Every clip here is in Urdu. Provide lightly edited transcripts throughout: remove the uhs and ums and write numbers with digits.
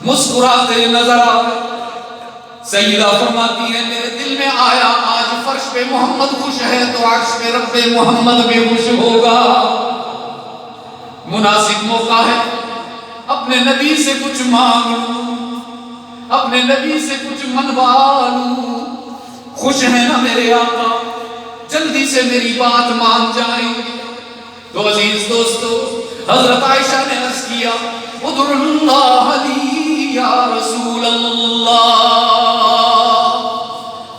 مسکراتے نظر آئے۔ سیدہ فرماتی ہے میرے دل میں آیا آج فرش پہ محمد خوش ہے تو عرش پہ رب محمد بھی خوش ہوگا۔ مناسب موقع ہے اپنے نبی سے کچھ مانگ لوں، اپنے نبی سے کچھ منوا لوں۔ خوش ہیں نا میرے آقا، جلدی سے میری بات مان جائیں گے۔ تو عزیز دوستو، حضرت عائشہ نے عرض کیا ادعو اللہ لی یا رسول اللہ،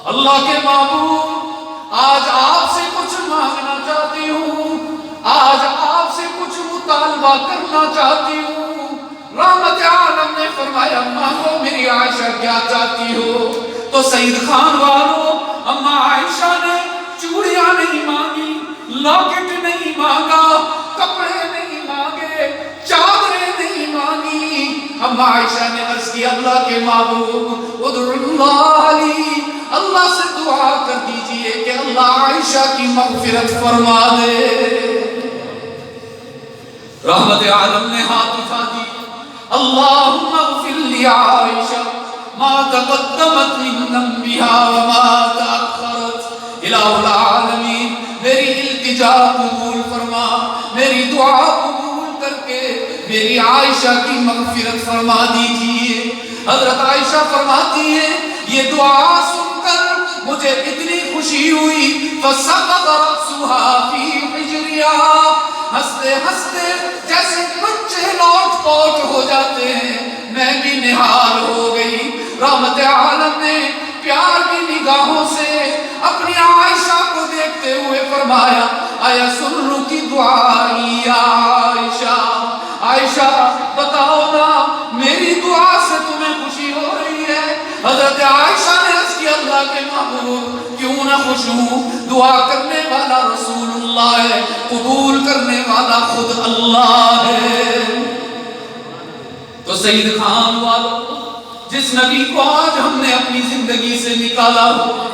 اللہ کے معبود آج آپ سے کچھ مانگنا چاہتی ہوں، آج آپ سے کچھ مطالبہ کرنا چاہتی ہوں۔ رحمت عالم نے فرمایا مانگو میری عائشہ کیا چاہتی ہو؟ تو سید خان والوں، اما عائشہ نے چوڑیاں نہیں مانگی، لاکٹ نہیں مانگا، کپڑے نہیں مانگے، چادریں نہیں مانگی۔ اما عائشہ نے عرض کیا اللہ کے معبود ادعو اللہ لی، اللہ سے دعا کر دیجئے کہ اللہ عائشہ کی مغفرت فرما دے۔ رحمت عالم نے ہاتھ اٹھا دی، اللہم اغفر لی عائشہ ما تقدمت من ذنبها وما تأخرت۔ الہ العالمین میری التجا قبول فرما، میری دعا قبول کر کے میری عائشہ کی مغفرت فرما دیجئے۔ حضرت عائشہ فرماتی ہیں یہ دعا سن کر مجھے اتنی خوشی ہوئی، فسقط رأسها فی حجرها، ہنستے ہنستے جیسے بچے لوٹ پوٹ ہو جاتے ہیں میں بھی نہال ہو گئی۔ رحمت عالم نے پیار کی نگاہوں سے اپنی عائشہ کو دیکھتے ہوئے فرمایا آیا سرو کی دعائی یا عائشہ، عائشہ بتاؤ نا میری دعا سے تمہیں خوشی ہو رہی ہے؟ حضرت عائشہ نے عرض کیا اللہ کے محبوب کیوں نہ خوش ہوں، دعا کرنے والا رسول اللہ ہے، قبول کرنے والا خود اللہ ہے۔ تو سید خان والوں، جس نبی کو آج ہم نے اپنی زندگی سے نکالا ہو،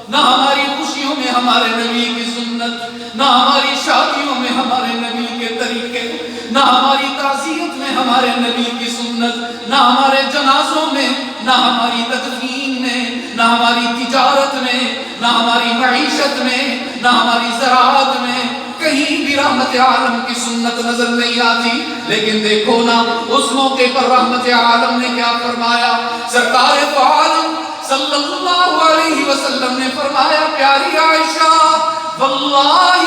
نہ ہماری خوشیوں میں ہمارے نبی کی سنت، نہ ہماری شادیوں میں ہمارے نبی کے طریقے، نہ ہماری تعزیت میں ہمارے نبی کی سنت، نہ ہمارے جنازوں میں، نہ ہماری تدفین میں، نہ ہماری تجارت میں، نہ ہماری معیشت میں، نہ ہماری زراعت میں، کہیں بھی رحمت عالم کی سنت نظر نہیں آتی۔ لیکن دیکھو نا اس موقع پر رحمت عالم نے کیا فرمایا، سرکار تو عالم صلی اللہ علیہ وسلم نے فرمایا پیاری عائشہ واللہ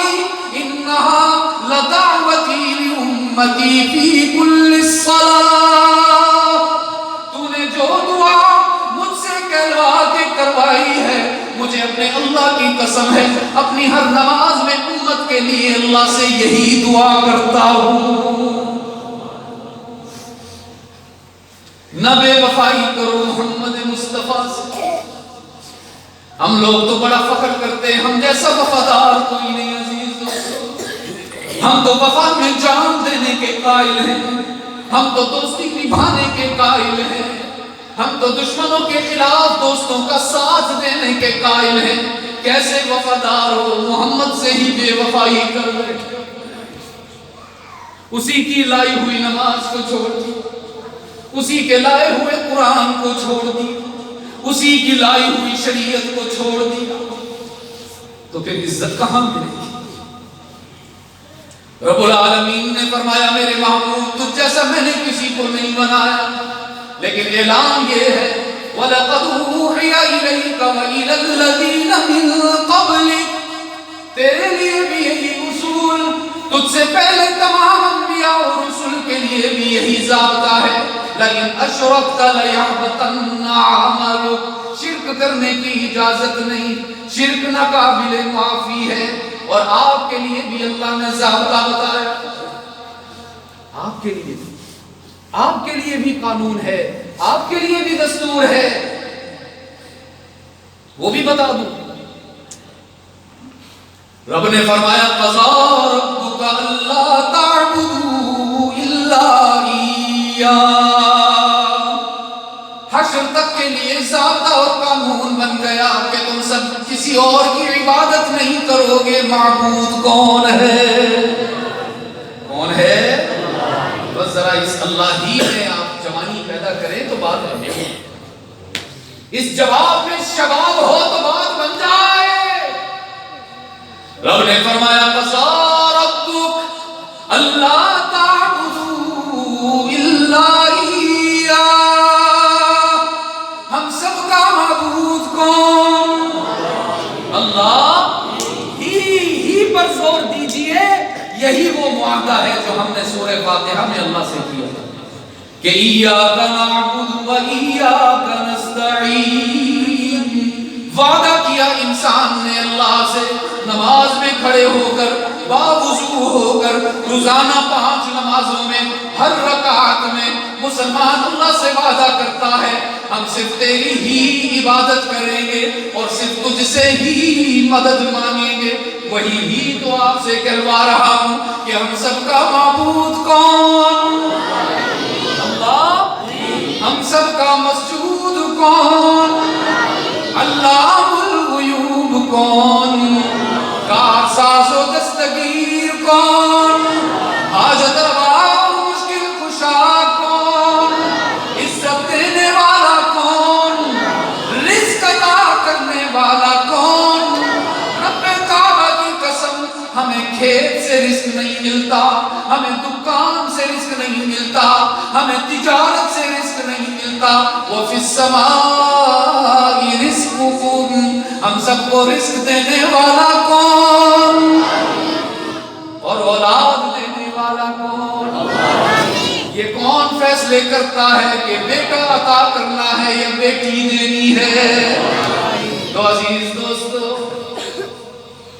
انہا لدعوتی لامتی فی کل الصلاة، تو نے جو دعا مجھ سے کہلوا کے کروائی ہے مجھے اپنے اللہ کی قسم ہے اپنی ہر نماز میں امت کے لیے اللہ سے یہی دعا کرتا ہوں۔ نہ بے وفائی کرو محمد مصطفیٰ سے۔ ہم لوگ تو بڑا فخر کرتے ہیں ہم جیسا وفادار کوئی نہیں عزیز دوستو، ہم تو وفا میں جان دینے کے قائل ہیں، ہم تو دوستی نبھانے کے قائل ہیں، ہم تو دشمنوں کے خلاف دوستوں کا ساتھ دینے کے قائل ہیں۔ کیسے وفادار ہو، محمد سے ہی بے وفائی کر بیٹھے، اسی کی لائی ہوئی نماز کو چھوڑ دی، اسی کے لائے ہوئے قرآن کو چھوڑ دی، اسی کی لائی ہوئی شریعت کو چھوڑ دیا، تو پھر عزت کہاں ملے گی؟ رب العالمین نے فرمایا میرے محبوب تجھ جیسا میں نے کسی کو نہیں بنایا، لیکن اعلان یہ ہے وَلَقَدْ أُوحِيَ إِلَيْكَ وَإِلَى الَّذِينَ مِن قَبْلِكَ، تیرے لیے بھی یہی اصول، تجھ سے پہلے تمام انبیاء اور رسل کے لیے بھی یہی ضابطہ ہے، لَئِنْ أَشْرَكْتَ لَيَحْبَطَنَّ عَمَلُكَ، شرک کرنے کی اجازت نہیں، شرک ناقابل معافی ہے۔ اور آپ کے لیے بھی اللہ نے ضابطہ بتایا، آپ کے لیے بھی، آپ کے لیے بھی قانون ہے، آپ کے لیے بھی دستور ہے، وہ بھی بتا دوں۔ رب نے فرمایا قَضَىٰ رَبُّكَ أَلَّا تَعْبُدُوا إِلَّا إِيَّاهُ، حشر تک کے لیے ضابطہ اور قانون بن گیا کہ تم سب کسی اور کی عبادت نہیں کرو گے۔ معبود کون ہے؟ کون ہے؟ بس ذرا اس اللہ ہی میں آپ جوانی پیدا پیدا کریں تو بات بنے گی. اس جواب میں شباب ہو تو بات بن جائے. رب نے فرمایا قضا ربک اللہ تعبدوا الا ایہ. ہم سب کا معبود کون؟ اللہ ہی پر زور دیجئے. یہی وہ معاہدہ ہے جو ہم نے سورہ فاتحہ میں اللہ سے کیا کہ ایاک نعبد و ایاک نستعین. وعدہ کیا انسان نے اللہ سے نماز میں کھڑے ہو کر باوضو ہو کر روزانہ 5 نمازوں میں ہر رکعت میں مسلمان اللہ سے وعدہ کرتا ہے ہم صرف تیری ہی عبادت کریں گے اور صرف تجھ سے ہی مدد مانگیں گے. وہی ہی تو آپ سے کہلوا رہا ہوں کہ ہم سب کا معبود کون؟ اللہ. ہم سب کا مسجود کون؟ علام الغیوب کون؟ کارساز و دستگیر کون؟ حاجت روا مشکل کشا کون؟ عزت دینے والا کون؟ رزق عطا کرنے والا کون؟ رب کعبہ کی قسم ہمیں کھیت سے رزق نہیں ملتا, ہمیں دکان سے رزق نہیں ملتا, ہمیں تجارت سے رزق نہیں ملتا. وفی السماء رزقکم, ہم سب کو رزق دینے والا کون اور اولاد دینے والا کون؟ یہ کون فیصلے کرتا ہے کہ بیٹا عطا کرنا ہے یا بیٹی دینی ہے؟ تو عزیز دوستو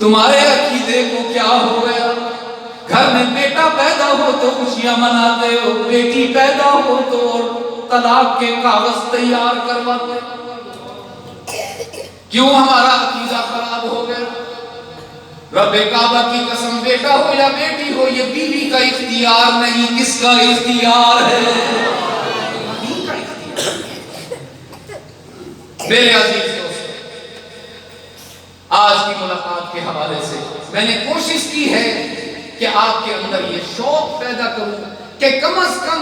تمہارے عقیدے کو کیا ہو گیا؟ گھر میں بیٹا پیدا ہو تو خوشیاں مناتے ہو, بیٹی پیدا ہو تو طلاق کے کاغذ تیار کرواتے. کیوں ہمارا عقیدہ خراب ہو گیا؟ رب کعبہ کی قسم بیٹا ہو یا بیٹی ہو یہ بیوی کا اختیار نہیں. کس کا اختیار ہے؟ بیوی کا اختیار. میرے عزیز دوست آج کی ملاقات کے حوالے سے میں نے کوشش کی ہے کہ آپ کے اندر یہ شوق پیدا کروں کہ کم از کم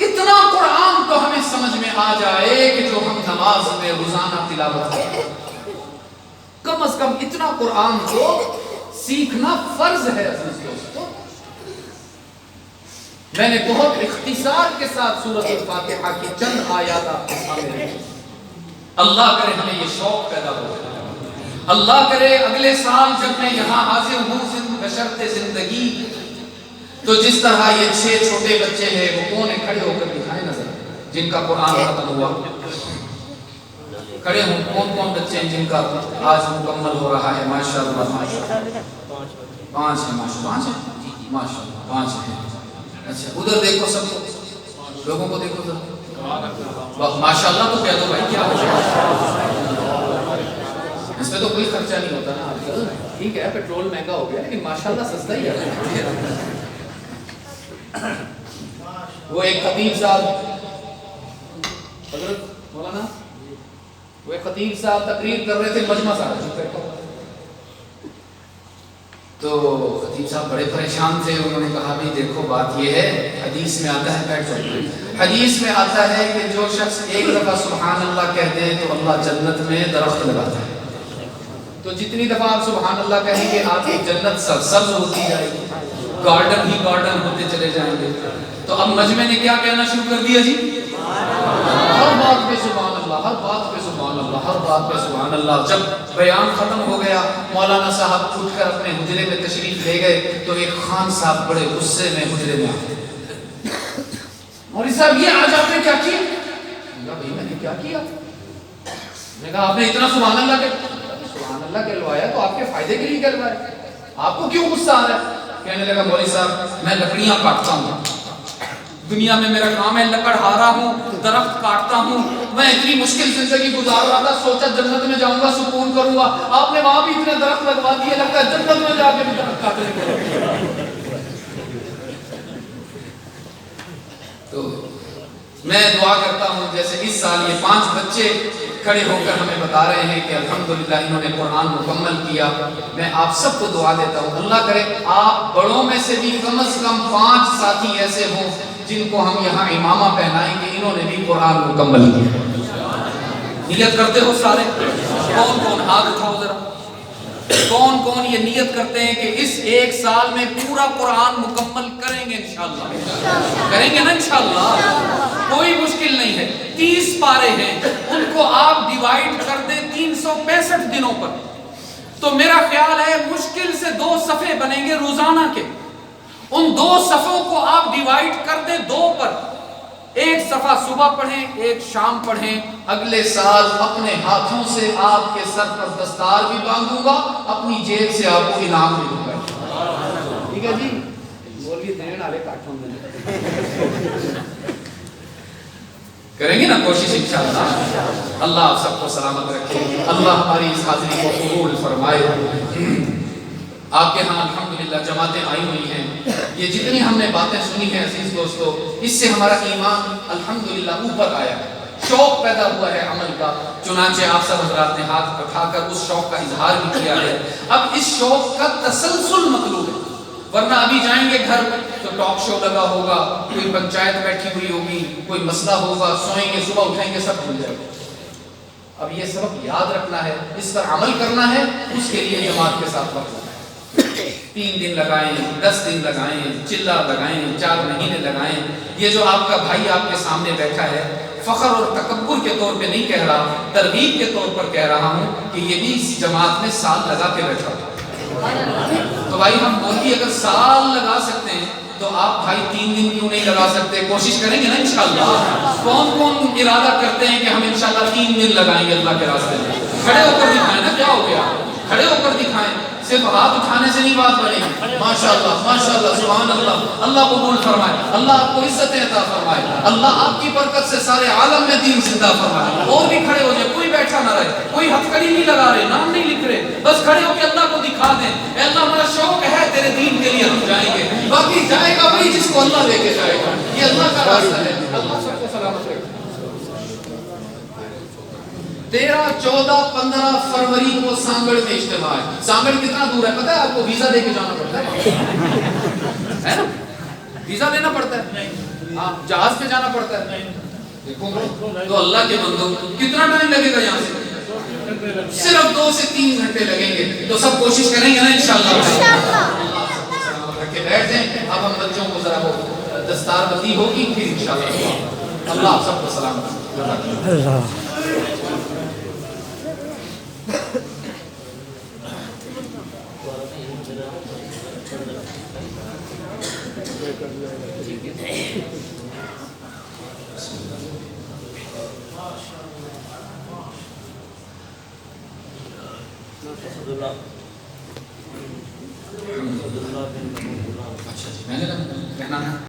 اتنا قرآن تو ہمیں سمجھ میں آ جائے کہ جو ہم نماز میں روزانہ تلاوت کریں. کم از کم اتنا قرآن کو سیکھنا فرض ہے. عزیز دوستو میں نے بہت اختصار کے ساتھ سورۃ الفاتحہ کی چند آیات آپ کے سامنے رکھی. اللہ کرے ہمیں یہ شوق پیدا ہو جائے. اللہ کرے اگلے سال جب میں یہاں حاضر ہوں بشرط زندگی تو جس طرح یہ 6 چھوٹے بچے ہیں وہ کون ہیں کھڑے ہو کر دکھائیں نظر جن کا قرآن ختم ہوا. کھڑے ہوں کون کون بچے ہیں جن کا آج مکمل ہو رہا ہے؟ ماشاءاللہ 5 ہیں. ماشاءاللہ 5 ہیں. اچھا ادھر دیکھو سب لوگوں کو دیکھو ذرا. ماشاءاللہ تو کہہ دو بھائی کیا ہو جائے. اس میں تو کوئی خرچہ نہیں ہوتا نا آج کل. ٹھیک ہے پیٹرول مہنگا ہو گیا لیکن ماشاءاللہ سستا ہی ہے. وہ ایک خطیب صاحب حضرت مولانا وہ ایک خطیب صاحب تقریر کر رہے تھے مجمع صاحب تو خطیب صاحب بڑے پریشان تھے. انہوں نے کہا بھی دیکھو بات یہ ہے حدیث میں آتا ہے بیٹھ جاؤ. حدیث میں آتا ہے کہ جو شخص ایک دفعہ سبحان اللہ کہتے ہیں تو اللہ جنت میں درخت لگاتا ہے. تو جتنی دفعہ آپ سبحان اللہ کہیں گے آپ کی جنت سبز ہوتی جائے گی, گارڈن ہی گارڈن ہوتے چلے جائیں گے. تو اب مجمع نے کیا کہنا شروع کر دیا جی؟ ہر بات پہ سبحان اللہ, ہر بات پہ سبحان اللہ, ہر بات پہ سبحان اللہ. جب بیان ختم ہو گیا مولانا صاحب اٹھ کر اپنے حجرے میں تشریف لے گئے تو ایک خان صاحب بڑے غصے میں حجرے میں آئے. مولوی صاحب یہ آج آپ نے کیا کیا؟ بھائی میں نے کیا کیا؟ میں نے کہا آپ نے اتنا سبحان اللہ کہلوایا تو آپ کے فائدے کے لیے کہلوایا, آپ کو کیوں غصہ آ رہا ہے؟ کہنے لگا مولوی صاحب میں لکڑیاں کاٹتا ہوں, دنیا میں میرا کام ہے لکڑہارا ہوں, درخت کاٹتا ہوں. میں اتنی مشکل زندگی گزار رہا تھا, سوچا جنت میں جاؤں گا سکون کروں گا. آپ نے وہاں بھی اتنے درخت لگوا دیے, لگتا ہے جنت میں جا کے بھی درخت کاٹنے کو. تو میں دعا کرتا ہوں جیسے اس سال یہ 5 بچے کھڑے ہو کر ہمیں بتا رہے ہیں کہ الحمدللہ انہوں نے قرآن مکمل کیا. میں آپ سب کو دعا دیتا ہوں اللہ کرے آپ بڑوں میں سے بھی کم از کم 5 ساتھی ایسے ہوں جن کو ہم یہاں امامہ پہنائیں گے انہوں نے بھی قرآن مکمل کیا. نیت کرتے ہو سارے؟ کون کون ہاتھ اٹھاؤ ذرا. کون کون یہ نیت کرتے ہیں کہ اس ایک سال میں پورا قرآن مکمل کریں گے انشاءاللہ؟ کریں گے نا انشاءاللہ؟ کوئی مشکل نہیں ہے. 30 پارے ہیں, ان کو آپ ڈیوائیڈ کر دیں 365 دنوں پر, تو میرا خیال ہے مشکل سے 2 صفحے بنیں گے روزانہ کے. ان 2 صفحوں کو آپ ڈیوائیڈ کر دیں 2 پر. ایک صفحہ صبح پڑھیں, ایک شام پڑھیں. اگلے سال اپنے ہاتھوں سے آپ کے سر پر دستار بھی باندھوں گا, اپنی جیب سے آپ کو انعام بھی دوں گا. ٹھیک ہے جی, بولیے دین والے کاٹوں میں کریں گے نا کوشش انشاءاللہ. اللہ آپ سب کو سلامت رکھے, اللہ ہماری اس حاضری کو قبول فرمائے. آپ کے ہاں الحمدللہ جماعتیں آئی ہوئی ہیں. یہ جتنی ہم نے باتیں سنی ہیں عزیز دوستو, اس سے ہمارا ایمان الحمدللہ اوپر آیا ہے, شوق پیدا ہوا ہے عمل کا. چنانچہ آپ سب حضرات نے ہاتھ اٹھا کر اس شوق کا اظہار بھی کیا ہے. اب اس شوق کا تسلسل مطلوب ہے, ورنہ ابھی جائیں گے گھر تو ٹاک شو لگا ہوگا, کوئی پنچایت بیٹھی ہوئی ہوگی, کوئی مسئلہ ہوگا, سوئیں گے صبح اٹھیں گے سب بھول جائے گا. اب یہ سبق یاد رکھنا ہے, اس پر عمل کرنا ہے, اس کے لیے جماعت کے ساتھ وقت 3 دن لگائیں, 10 دن لگائیں, چلہ لگائیں, 4 مہینے لگائیں. یہ جو آپ کا بھائی آپ کے سامنے بیٹھا ہے, فخر اور تکبر کے طور پہ نہیں کہہ رہا, ترغیب کے طور پر کہہ رہا ہوں کہ یہ بھی اس جماعت میں سال لگا کے بیٹھا. تو بھائی ہم بولتی اگر سال لگا سکتے ہیں تو آپ بھائی 3 دن کیوں نہیں لگا سکتے؟ کوشش کریں گے نا انشاءاللہ. کون کون ارادہ کرتے ہیں کہ ہم انشاءاللہ 3 دن لگائیں گے اللہ کے راستے میں؟ کھڑے ہو کر دکھائیں نا, کیا ہو گیا, کھڑے ہو کر دکھائیں. صرف ہاتھ اٹھانے سے نہیں بات بنے گی. ماشاءاللہ ماشاءاللہ سبحان اللہ. اللہ قبول فرمائے, اللہ آپ کو عزتیں عطا فرمائے, اللہ آپ کی برکت سے سارے عالم میں دین زندہ فرمائے. اور بھی کھڑے ہو جائے, کوئی بیٹھا نہ رہے, کوئی ہتھکڑی نہیں لگا رہے, نام نہیں لکھ رہے, بس کھڑے ہو کے اللہ کو دکھا دیں اے اللہ ہمارا شوق ہے تیرے دین کے لیے ہم جائیں گے. باقی جائے گا وہی جس کو اللہ لے کے جائے گا, یہ اللہ کا راستہ ہے. اللہ سب کو سلامت رکھے. 13, 14, 15 فروری کو سانگڑ میں اجتماع ہے. سانگڑ کتنا دور ہے پتہ ہے آپ کو؟ ویزا دے کے جانا پڑتا ہے نا, ویزا لینا پڑتا ہے, ہاں جہاز پہ جانا پڑتا ہے. دیکھو تو اللہ کے بندو کتنا ٹائم لگے گا یہاں سے؟ صرف 2 سے 3 گھنٹے لگیں گے. تو سب کوشش کریں گے نا انشاءاللہ. اللہ رکھ کے بیٹھ جائیں. اب ہم بچوں کو ذرا وہ دستار بندی ہوگی پھر انشاءاللہ. اللہ آپ سب کو سلامت رکھے. اچھا جی, میں نے کہنا ہے